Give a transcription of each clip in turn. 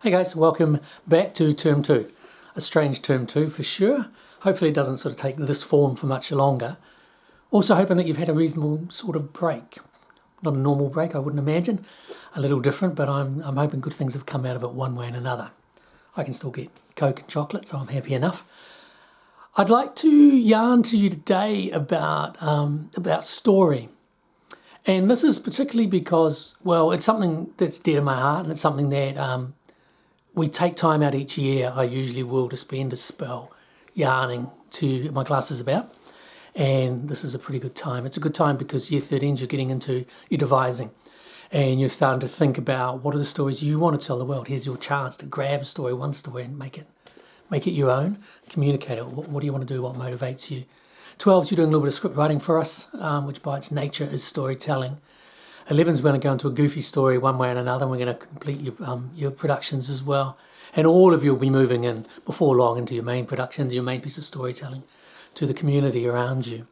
Hey guys, welcome back to term 2. A strange term 2 for sure. Hopefully it doesn't sort of take this form for much longer. Also hoping that you've had a reasonable sort of break. Not a normal break, I wouldn't imagine. A little different, but I'm hoping good things have come out of it one way and another. I can still get Coke and chocolate, so I'm happy enough. I'd like to yarn to you today about story. And this is particularly because, well, it's something that's dear to my heart, and it's something that we take time out each year, I usually will, to spend a spell yarning to my classes about. And this is a pretty good time. It's a good time because year 13s, you're getting into your devising. And you're starting to think about what are the stories you want to tell the world. Here's your chance to grab a story, one story, and make it your own. Communicate it. What do you want to do? What motivates you? 12s, you're doing a little bit of script writing for us, which by its nature is storytelling. 11's going to go into a goofy story one way or another, and we're going to complete your productions as well. And all of you will be moving in before long into your main productions, your main piece of storytelling to the community around you.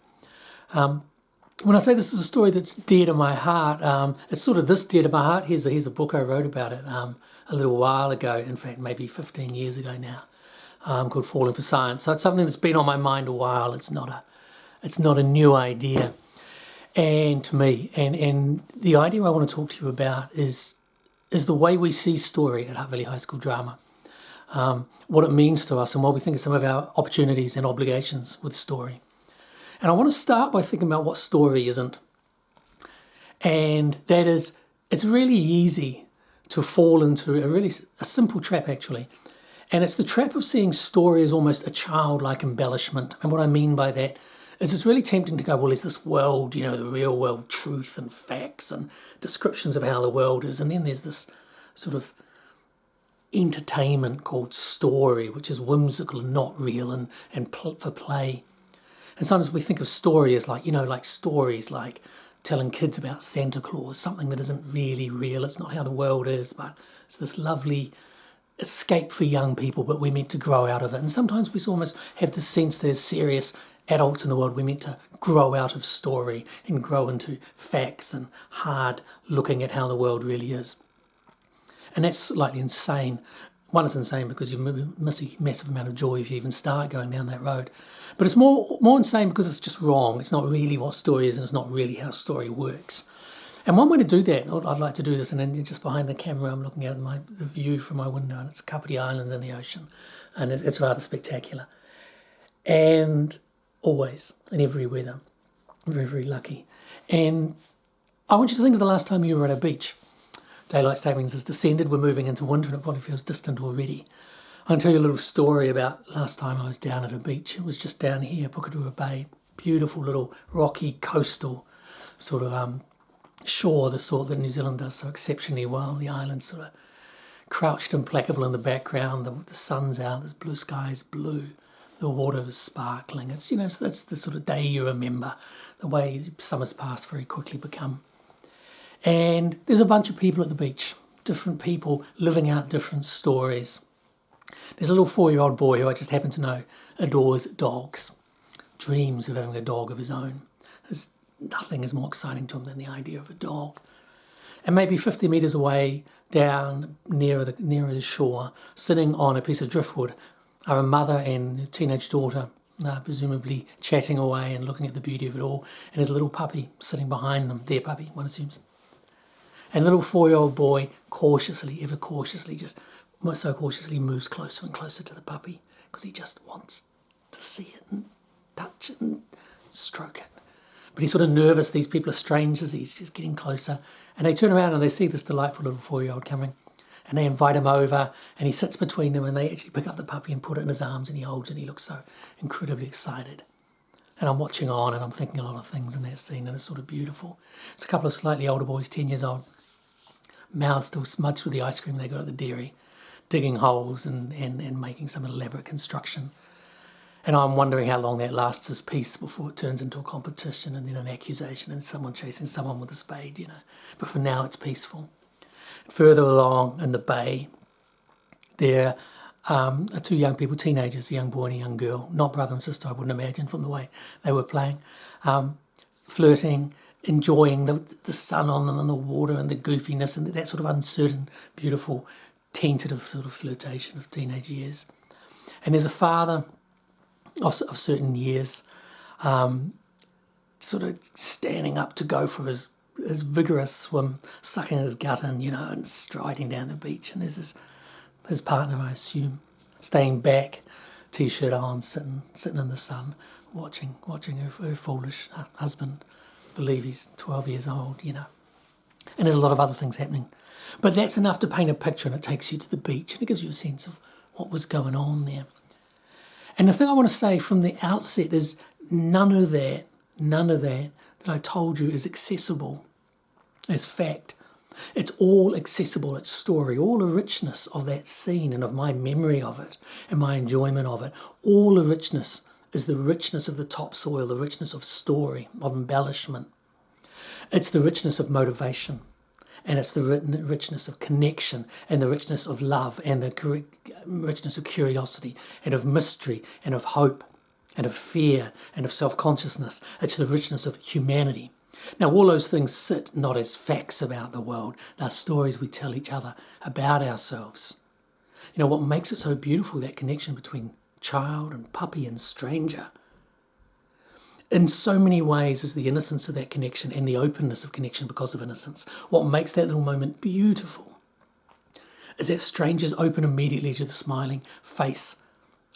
When I say this is a story that's dear to my heart, it's sort of this dear to my heart. Here's a book I wrote about it a little while ago, in fact maybe 15 years ago now, called Falling for Science. So it's something that's been on my mind a while. It's not a new idea. And to me, and the idea I want to talk to you about is the way we see story at Hutt Valley High School Drama, what it means to us and what we think of some of our opportunities and obligations with story. And I want to start by thinking about what story isn't. And that is, it's really easy to fall into a simple trap actually. And it's the trap of seeing story as almost a childlike embellishment. And what I mean by that is it's really tempting to go, well, is this world, the real world truth and facts and descriptions of how the world is. And then there's this sort of entertainment called story, which is whimsical and not real and for play. And sometimes we think of story as like stories like telling kids about Santa Claus, something that isn't really real. It's not how the world is, but it's this lovely escape for young people, but we're meant to grow out of it. And sometimes we almost have the sense there's serious adults in the world, we're meant to grow out of story and grow into facts and hard looking at how the world really is. And that's slightly insane. One, it's insane because you miss a massive amount of joy if you even start going down that road. But it's more insane because it's just wrong. It's not really what story is, and it's not really how story works. And one way to do that, I'd like to do this, and then just behind the camera I'm looking at the view from my window, and it's Kapiti Island in the ocean, and it's rather spectacular. And always, in every weather. I'm very, very lucky. And I want you to think of the last time you were at a beach. Daylight savings has descended, we're moving into winter, and it probably feels distant already. I'll tell you a little story about last time I was down at a beach. It was just down here, Puketua Bay. Beautiful little rocky coastal sort of shore, the sort that New Zealand does so exceptionally well. The island's sort of crouched implacable in the background. The sun's out, there's blue skies, blue. The water is sparkling. It's, that's the sort of day you remember, the way summers past very quickly become. And there's a bunch of people at the beach, different people living out different stories. There's a little 4-year-old boy who I just happen to know adores dogs, dreams of having a dog of his own. Nothing is more exciting to him than the idea of a dog. And maybe 50 metres away, down nearer the shore, sitting on a piece of driftwood, are a mother and a teenage daughter, presumably chatting away and looking at the beauty of it all, and there's a little puppy sitting behind them, their puppy, one assumes. And the little 4-year-old boy cautiously, ever cautiously, just so cautiously moves closer and closer to the puppy because he just wants to see it and touch it and stroke it. But he's sort of nervous, these people are strangers, he's just getting closer. And they turn around and they see this delightful little 4-year-old coming. And they invite him over, and he sits between them, and they actually pick up the puppy and put it in his arms, and he holds it, and he looks so incredibly excited. And I'm watching on, and I'm thinking a lot of things in that scene, and it's sort of beautiful. It's a couple of slightly older boys, 10 years old, mouths still smudged with the ice cream they got at the dairy, digging holes and making some elaborate construction. And I'm wondering how long that lasts as peace before it turns into a competition, and then an accusation, and someone chasing someone with a spade, But for now, it's peaceful. Further along in the bay, there are 2 young people, teenagers, a young boy and a young girl, not brother and sister, I wouldn't imagine from the way they were playing, flirting, enjoying the sun on them and the water and the goofiness and that sort of uncertain, beautiful tentative sort of flirtation of teenage years. And there's a father of certain years sort of standing up to go for his vigorous swim, sucking his gut in, and striding down the beach. And there's his partner, I assume, staying back, t-shirt on, sitting in the sun, watching her foolish husband believe he's 12 years old, And there's a lot of other things happening. But that's enough to paint a picture, and it takes you to the beach, and it gives you a sense of what was going on there. And the thing I want to say from the outset is none of that I told you is accessible as fact. It's all accessible, it's story, all the richness of that scene and of my memory of it and my enjoyment of it. All the richness is the richness of the topsoil, the richness of story, of embellishment. It's the richness of motivation, and it's the richness of connection, and the richness of love, and the richness of curiosity, and of mystery, and of hope, and of fear, and of self-consciousness. It's the richness of humanity. Now, all those things sit not as facts about the world. They're stories we tell each other about ourselves. What makes it so beautiful, that connection between child and puppy and stranger, in so many ways is the innocence of that connection and the openness of connection because of innocence. What makes that little moment beautiful is that strangers open immediately to the smiling face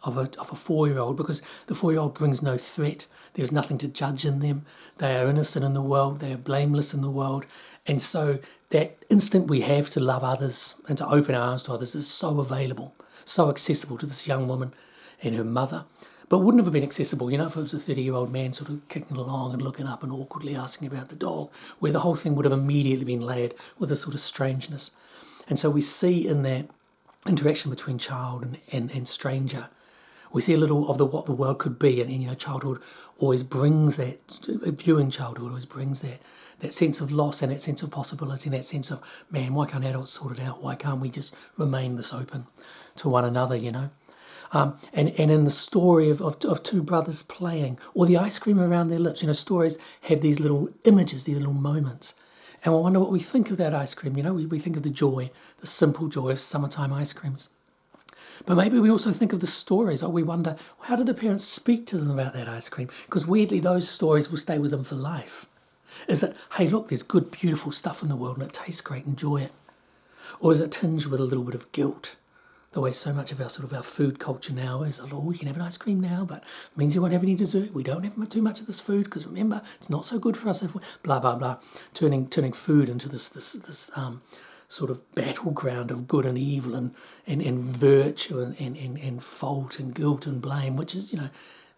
of a 4-year-old, because the 4-year-old brings no threat. There's nothing to judge in them. They are innocent in the world. They are blameless in the world. And so that instinct we have to love others and to open our arms to others is so available, so accessible to this young woman and her mother. But wouldn't have been accessible, if it was a 30-year-old man sort of kicking along and looking up and awkwardly asking about the dog, where the whole thing would have immediately been layered with a sort of strangeness. And so we see in that interaction between child and stranger, we see a little of what the world could be. And childhood always brings that, viewing childhood always brings that sense of loss and that sense of possibility and that sense of, man, why can't adults sort it out? Why can't we just remain this open to one another, And in the story of two brothers playing, or the ice cream around their lips, stories have these little images, these little moments. And I wonder what we think of that ice cream. We think of the joy, the simple joy of summertime ice creams. But maybe we also think of the stories, or we wonder, how did the parents speak to them about that ice cream? Because weirdly, those stories will stay with them for life. Is it, hey, look, there's good, beautiful stuff in the world and it tastes great, enjoy it? Or is it tinged with a little bit of guilt? The way so much of our food culture now is, oh, you can have an ice cream now, but it means you won't have any dessert. We don't have too much of this food because remember, it's not so good for us if we blah blah blah. Turning food into this sort of battleground of good and evil and virtue and fault and guilt and blame, which is,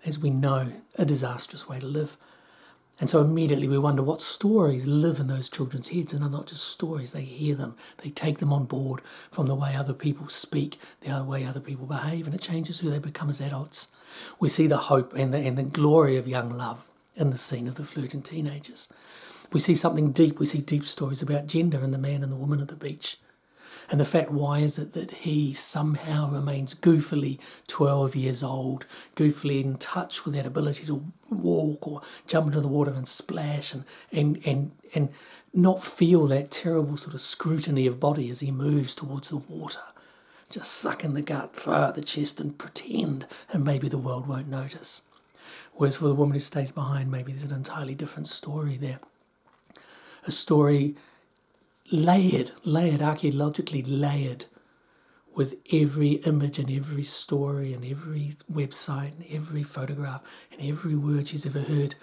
as we know, a disastrous way to live. And so immediately we wonder what stories live in those children's heads, and are not just stories, they hear them, they take them on board from the way other people speak, the way other people behave, and it changes who they become as adults. We see the hope and the glory of young love in the scene of the flirting teenagers. We see something deep, we see deep stories about gender and the man and the woman at the beach. And the fact, why is it that he somehow remains goofily 12 years old, goofily in touch with that ability to walk or jump into the water and splash and not feel that terrible sort of scrutiny of body as he moves towards the water. Just suck in the gut, throw out the chest and pretend, and maybe the world won't notice. Whereas for the woman who stays behind, maybe there's an entirely different story there. A story layered, archaeologically layered with every image and every story and every website and every photograph and every word she's ever heard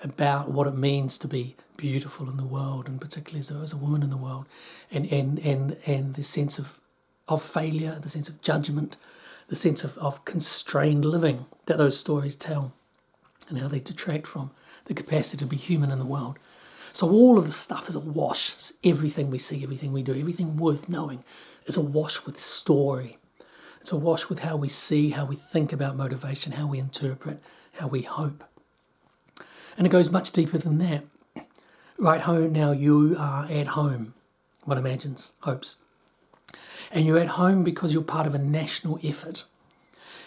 about what it means to be beautiful in the world, and particularly as a woman in the world, and the sense of failure, the sense of judgment, the sense of constrained living that those stories tell, and how they detract from the capacity to be human in the world. So all of the stuff is awash. Everything we see, everything we do, everything worth knowing is awash with story. It's awash with how we see, how we think about motivation, how we interpret, how we hope. And it goes much deeper than that. Right home now, you are at home, one imagines, hopes. And you're at home because you're part of a national effort.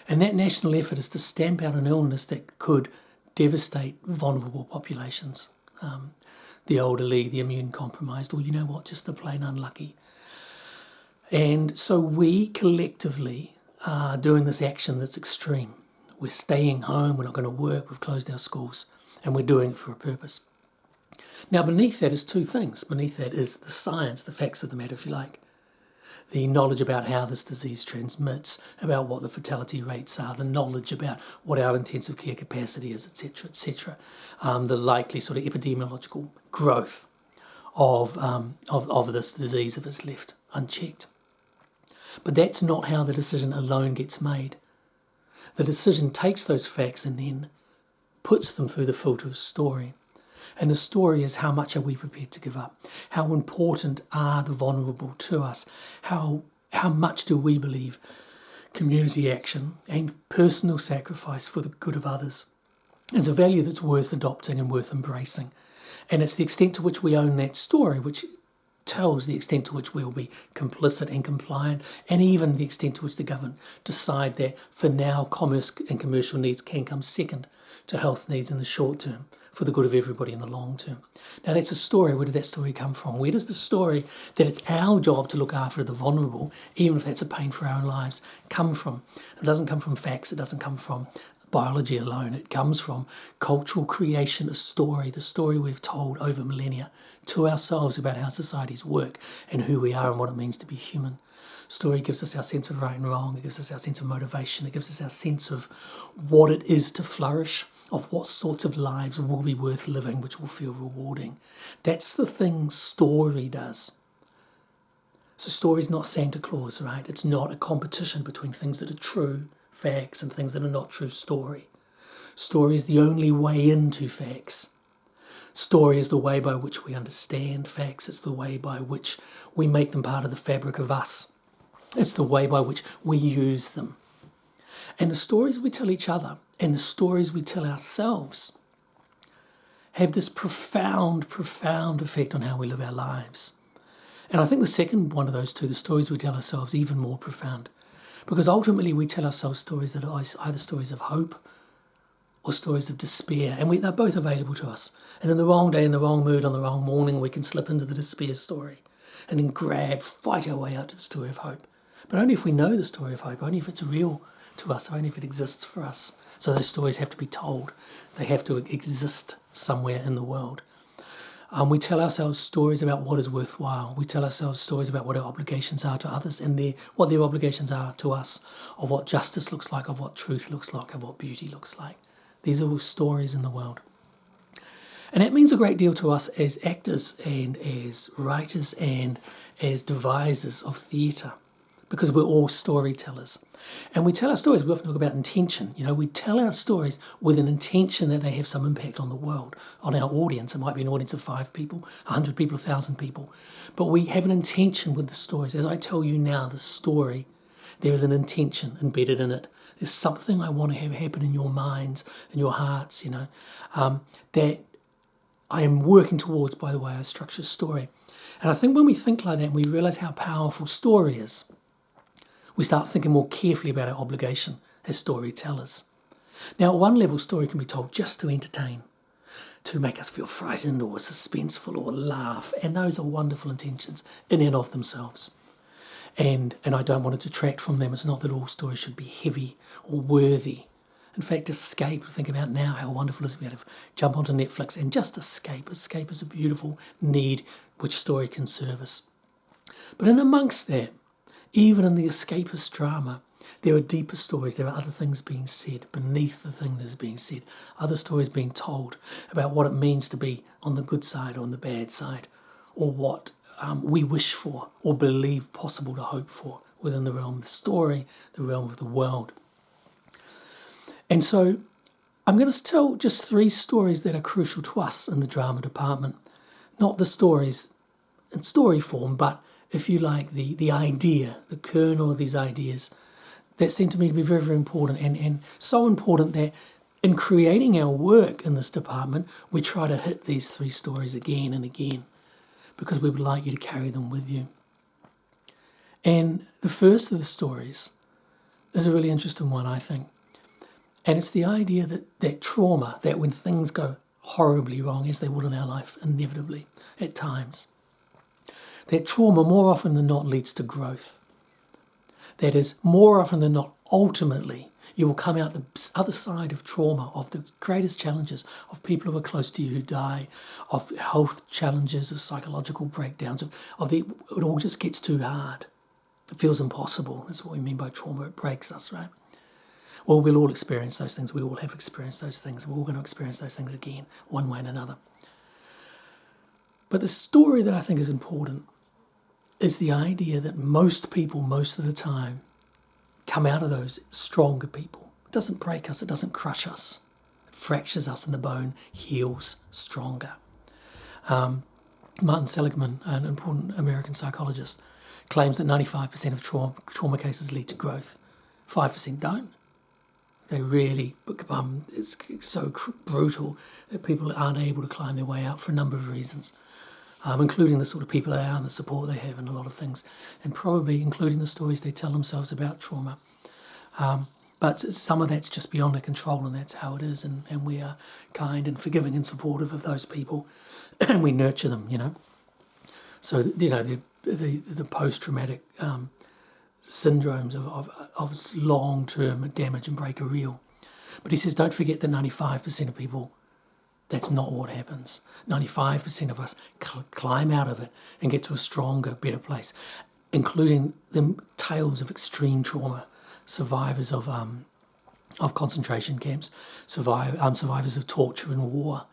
And that national effort is to stamp out an illness that could devastate vulnerable populations. The elderly, the immune compromised, or just the plain unlucky. And so we collectively are doing this action that's extreme. We're staying home, we're not going to work, we've closed our schools, and we're doing it for a purpose. Now, beneath that is two things. Beneath that is the science, the facts of the matter, if you like. The knowledge about how this disease transmits, about what the fatality rates are, the knowledge about what our intensive care capacity is, etc., etc. The likely sort of epidemiological growth of this disease if it's left unchecked. But that's not how the decision alone gets made. The decision takes those facts and then puts them through the filter of story. And the story is, how much are we prepared to give up? How important are the vulnerable to us? How much do we believe community action and personal sacrifice for the good of others is a value that's worth adopting and worth embracing? And it's the extent to which we own that story, which tells the extent to which we will be complicit and compliant, and even the extent to which the government decide that for now commerce and commercial needs can come second to health needs in the short term for the good of everybody in the long term. Now that's a story. Where did that story come from? Where does the story that it's our job to look after the vulnerable, even if that's a pain for our own lives, come from? It doesn't come from facts. It doesn't come from biology alone. It comes from cultural creation of story, the story we've told over millennia to ourselves about how societies work and who we are and what it means to be human. Story gives us our sense of right and wrong. It gives us our sense of motivation. It gives us our sense of what it is to flourish, of what sorts of lives will be worth living, which will feel rewarding. That's the thing story does. So story's not Santa Claus, right? It's not a competition between things that are true, facts, and things that are not true, story. Story is the only way into facts. Story is the way by which we understand facts. It's the way by which we make them part of the fabric of us. It's the way by which we use them. And the stories we tell each other and the stories we tell ourselves have this profound, profound effect on how we live our lives. And I think the second one of those two, the stories we tell ourselves, even more profound. Because ultimately we tell ourselves stories that are either stories of hope or stories of despair. And they're both available to us. And in the wrong day, in the wrong mood, on the wrong morning, we can slip into the despair story and then fight our way out to the story of hope. But only if we know the story of hope, only if it's real to us, only if it exists for us. So those stories have to be told. They have to exist somewhere in the world. We tell ourselves stories about what is worthwhile. We tell ourselves stories about what our obligations are to others and what their obligations are to us, of what justice looks like, of what truth looks like, of what beauty looks like. These are all stories in the world. And that means a great deal to us as actors and as writers and as devisers of theatre, because we're all storytellers. And we tell our stories, we often talk about intention. We tell our stories with an intention that they have some impact on the world, on our audience. It might be an audience of 5 people, 100 people, 1,000 people. But we have an intention with the stories. As I tell you now, the story, there is an intention embedded in it. There's something I want to have happen in your minds and your hearts, that I am working towards by the way I structure story. And I think when we think like that and we realise how powerful story is, we start thinking more carefully about our obligation as storytellers. Now, at one level, story can be told just to entertain, to make us feel frightened or suspenseful or laugh, and those are wonderful intentions in and of themselves. And I don't want to detract from them. It's not that all stories should be heavy or worthy. In fact, escape, think about now how wonderful it is to be able to jump onto Netflix and just escape. Escape is a beautiful need which story can service. But in amongst that, even in the escapist drama, there are deeper stories. There are other things being said beneath the thing that is being said. Other stories being told about what it means to be on the good side or on the bad side, or what we wish for or believe possible to hope for within the realm of the story, the realm of the world. And so I'm going to tell just 3 stories that are crucial to us in the drama department. Not the stories in story form, but if you like, the idea, the kernel of these ideas, that seem to me to be very, very important, and so important that in creating our work in this department, we try to hit these 3 stories again and again, because we would like you to carry them with you. And the first of the stories is a really interesting one, I think. And it's the idea that trauma, that when things go horribly wrong, as they will in our life, inevitably, at times, that trauma more often than not leads to growth. That is, more often than not, ultimately, you will come out the other side of trauma, of the greatest challenges, of people who are close to you who die, of health challenges, of psychological breakdowns, it all just gets too hard. It feels impossible. That's what we mean by trauma. It breaks us, right? Well, we'll all experience those things. We all have experienced those things. We're all going to experience those things again, one way and another. But the story that I think is important is the idea that most people, most of the time, come out of those stronger people. It doesn't break us. It doesn't crush us. It fractures us in the bone, heals stronger. Martin Seligman, an important American psychologist, claims that 95% of trauma cases lead to growth. 5% don't. They really become, it's so brutal that people aren't able to climb their way out for a number of reasons, including the sort of people they are and the support they have and a lot of things, and probably including the stories they tell themselves about trauma. But some of that's just beyond their control, and that's how it is, and we are kind and forgiving and supportive of those people, and we nurture them, So, the post-traumatic syndromes of long-term damage and break are real. But he says, don't forget that 95% of people, that's not what happens. 95% of us climb out of it and get to a stronger, better place, including the tales of extreme trauma, survivors of concentration camps, survivors of torture and war,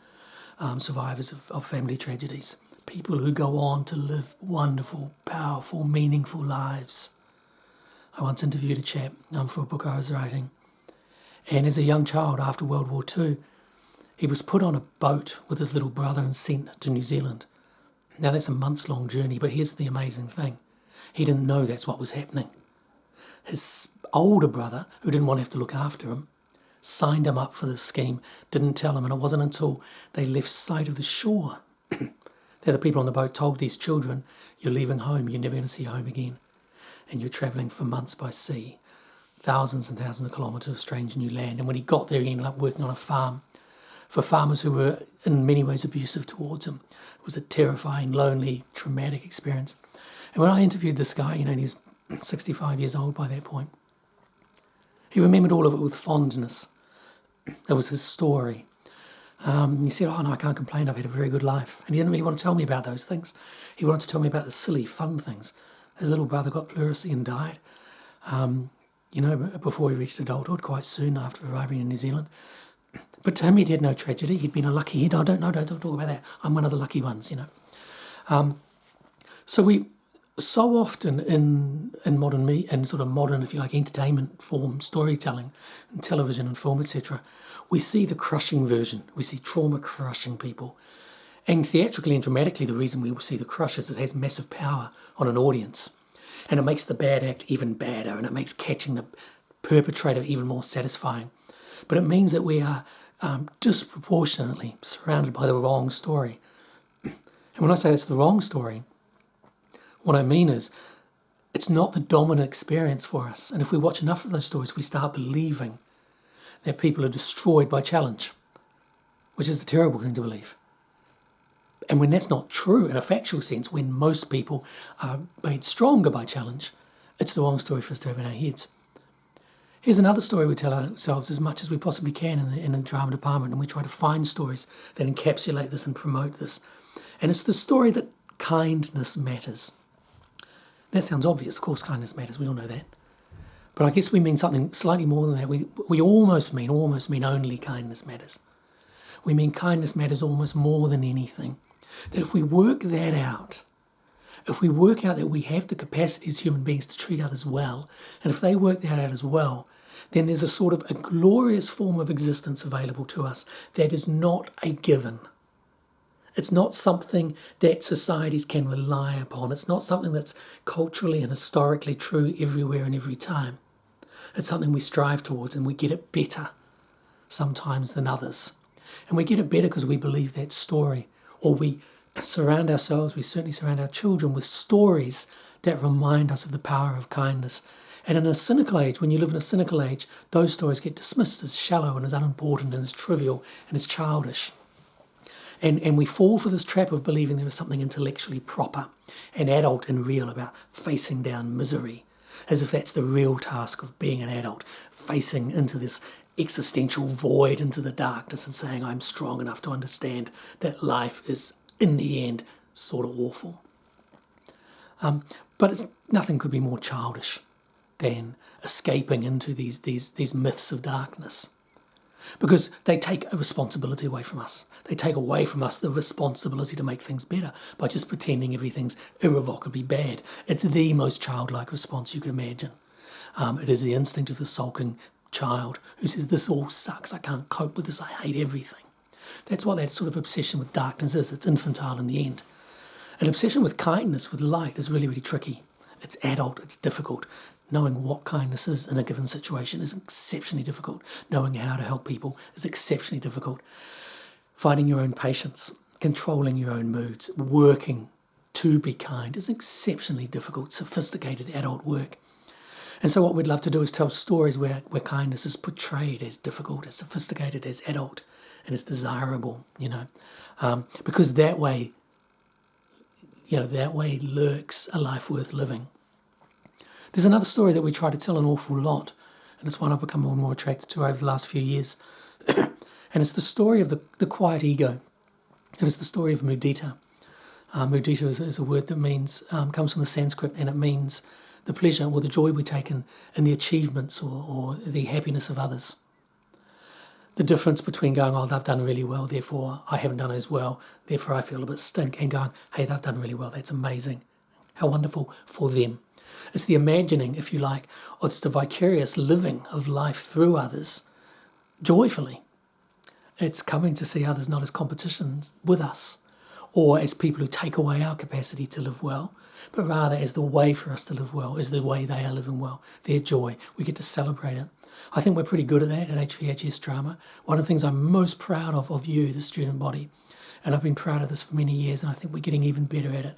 survivors of family tragedies, people who go on to live wonderful, powerful, meaningful lives. I once interviewed a chap for a book I was writing, and as a young child after World War II, he was put on a boat with his little brother and sent to New Zealand. Now that's a months-long journey, but here's the amazing thing. He didn't know that's what was happening. His older brother, who didn't want to have to look after him, signed him up for this scheme, didn't tell him, and it wasn't until they left sight of the shore that the people on the boat told these children, you're leaving home, you're never going to see home again, and you're travelling for months by sea, thousands and thousands of kilometres of strange new land. And when he got there, he ended up working on a farm for farmers who were in many ways abusive towards him. It was a terrifying, lonely, traumatic experience. And when I interviewed this guy, and he was 65 years old by that point, he remembered all of it with fondness. It was his story. He said, oh no, I can't complain, I've had a very good life. And he didn't really want to tell me about those things. He wanted to tell me about the silly, fun things. His little brother got pleurisy and died, before he reached adulthood, quite soon after arriving in New Zealand. But to him, he'd had no tragedy. He'd been a lucky kid. Don't talk about that. I'm one of the lucky ones, So we so often in modern sort of modern, if you like, entertainment form, storytelling, and television and film, etc., we see the crushing version. We see trauma crushing people. And theatrically and dramatically, the reason we will see the crush is it has massive power on an audience. And it makes the bad act even badder, and it makes catching the perpetrator even more satisfying. But it means that we are disproportionately surrounded by the wrong story. And when I say it's the wrong story, what I mean is it's not the dominant experience for us. And if we watch enough of those stories, we start believing that people are destroyed by challenge, which is a terrible thing to believe. And when that's not true in a factual sense, when most people are made stronger by challenge, it's the wrong story for us to have in our heads. Here's another story we tell ourselves as much as we possibly can in the drama department, and we try to find stories that encapsulate this and promote this. And it's the story that kindness matters. That sounds obvious. Of course, kindness matters. We all know that. But I guess we mean something slightly more than that. We almost mean only kindness matters. We mean kindness matters almost more than anything. That if we work that out, if we work out that we have the capacity as human beings to treat others well, and if they work that out as well, then there's a sort of a glorious form of existence available to us that is not a given. It's not something that societies can rely upon. It's not something that's culturally and historically true everywhere and every time. It's something we strive towards, and we get it better sometimes than others. And we get it better because we believe that story, or we surround ourselves, we certainly surround our children with stories that remind us of the power of kindness. And in a cynical age, when you live in a cynical age, those stories get dismissed as shallow and as unimportant and as trivial and as childish. And we fall for this trap of believing there is something intellectually proper and adult and real about facing down misery. as if that's the real task of being an adult, facing into this existential void, into the darkness, and saying, I'm strong enough to understand that life is, in the end, sort of awful. But nothing could be more childish than escaping into these myths of darkness, because they take a responsibility away from us. They take away from us the responsibility to make things better by just pretending everything's irrevocably bad. It's the most childlike response you could imagine. It is the instinct of the sulking child who says, this all sucks, I can't cope with this, I hate everything. That's what that sort of obsession with darkness is. It's infantile in the end. An obsession with kindness, with light, is really, really tricky. It's adult, it's difficult. Knowing what kindness is in a given situation is exceptionally difficult. Knowing how to help people is exceptionally difficult. Finding your own patience, controlling your own moods, working to be kind is exceptionally difficult, sophisticated adult work. And so what we'd love to do is tell stories where kindness is portrayed as difficult, as sophisticated, as adult, and as desirable, because that way lurks a life worth living. There's another story that we try to tell an awful lot, and it's one I've become more and more attracted to over the last few years. And it's the story of the quiet ego. And it's the story of mudita. Mudita is a word that means, comes from the Sanskrit, and it means the pleasure or the joy we take in the achievements or the happiness of others. The difference between going, oh, they've done really well, therefore I haven't done as well, therefore I feel a bit stink, and going, hey, they've done really well, that's amazing. How wonderful for them. It's the imagining, if you like, or it's the vicarious living of life through others joyfully. It's coming to see others not as competitions with us or as people who take away our capacity to live well, but rather as the way for us to live well, is the way they are living well, their joy. We get to celebrate it. I think we're pretty good at that at HVHS Drama. One of the things I'm most proud of you, the student body, and I've been proud of this for many years, and I think we're getting even better at it.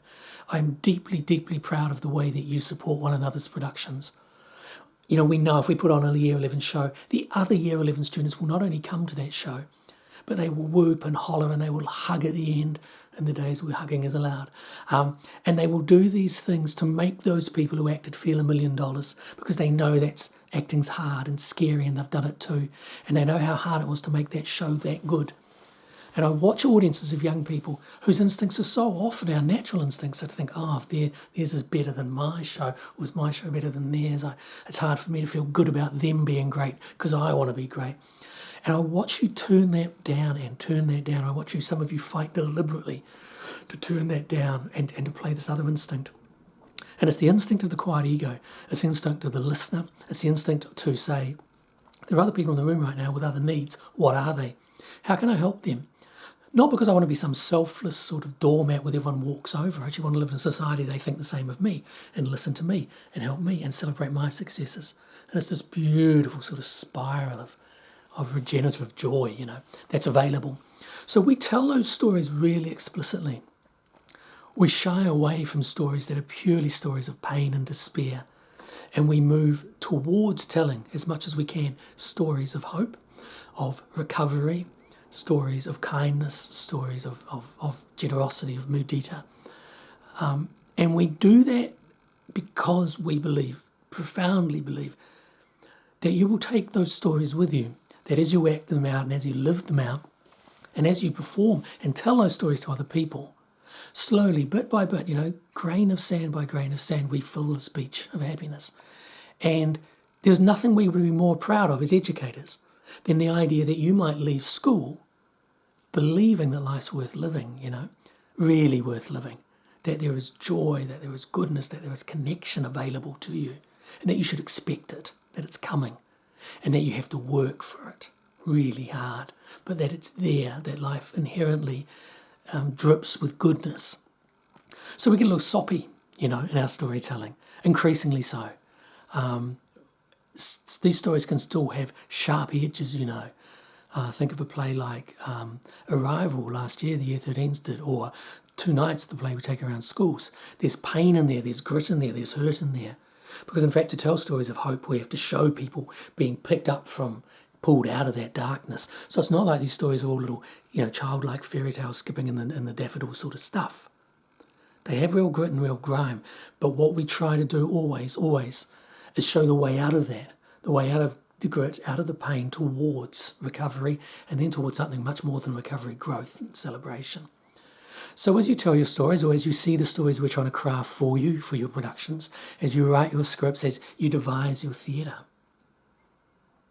I'm deeply, deeply proud of the way that you support one another's productions. We know if we put on a Year 11 show, the other Year 11 students will not only come to that show, but they will whoop and holler and they will hug at the end, in the days where hugging is allowed. And they will do these things to make those people who acted feel $1 million, because they know that's acting's hard and scary, and they've done it too. And they know how hard it was to make that show that good. And I watch audiences of young people whose instincts are so often our natural instincts, that think, if theirs is better than my show, was my show better than theirs? It's hard for me to feel good about them being great because I want to be great. And I watch you turn that down and turn that down. I watch some of you fight deliberately to turn that down and to play this other instinct. And it's the instinct of the quiet ego. It's the instinct of the listener. It's the instinct to say, there are other people in the room right now with other needs. What are they? How can I help them? Not because I want to be some selfless sort of doormat where everyone walks over. I actually want to live in a society they think the same of me and listen to me and help me and celebrate my successes. And it's this beautiful sort of spiral of regenerative joy, that's available. So we tell those stories really explicitly. We shy away from stories that are purely stories of pain and despair. And we move towards telling, as much as we can, stories of hope, of recovery, stories of kindness, stories of generosity, of mudita. And we do that because we believe, profoundly believe, that you will take those stories with you, that as you act them out and as you live them out, and as you perform and tell those stories to other people, slowly, bit by bit, grain of sand by grain of sand, we fill this beach of happiness. And there's nothing we would be more proud of as educators than the idea that you might leave school believing that life's worth living, really worth living, that there is joy, that there is goodness, that there is connection available to you, and that you should expect it, that it's coming, and that you have to work for it really hard, but that it's there, that life inherently drips with goodness. So we get a little soppy, in our storytelling, increasingly so. These stories can still have sharp edges, Think of a play like Arrival last year, the Year 13s did, or Two Nights, the play we take around schools. There's pain in there, there's grit in there, there's hurt in there. Because in fact, to tell stories of hope, we have to show people being picked up from, pulled out of that darkness. So it's not like these stories are all little, childlike fairy tales skipping in the daffodil sort of stuff. They have real grit and real grime. But what we try to do always, is show the way out of that, the way out of the grit, out of the pain, towards recovery, and then towards something much more than recovery, growth and celebration. So as you tell your stories, or as you see the stories we're trying to craft for you, for your productions, as you write your scripts, as you devise your theatre,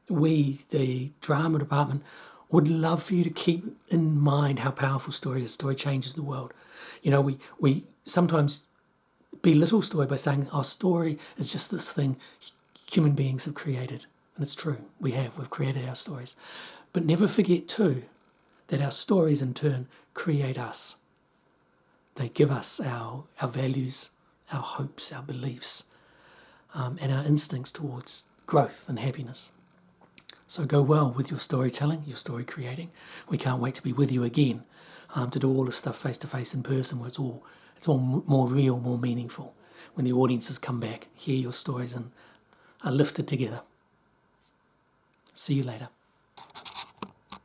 we, the drama department, would love for you to keep in mind how powerful story is. Story changes the world. You know, we sometimes belittle story by saying our story is just this thing human beings have created. And it's true, we've created our stories. But never forget too, that our stories in turn create us. They give us our values, our hopes, our beliefs, and our instincts towards growth and happiness. So go well with your storytelling, your story creating. We can't wait to be with you again, to do all this stuff face to face in person, where it's all more real, more meaningful. When the audiences come back, hear your stories and are lifted together. See you later.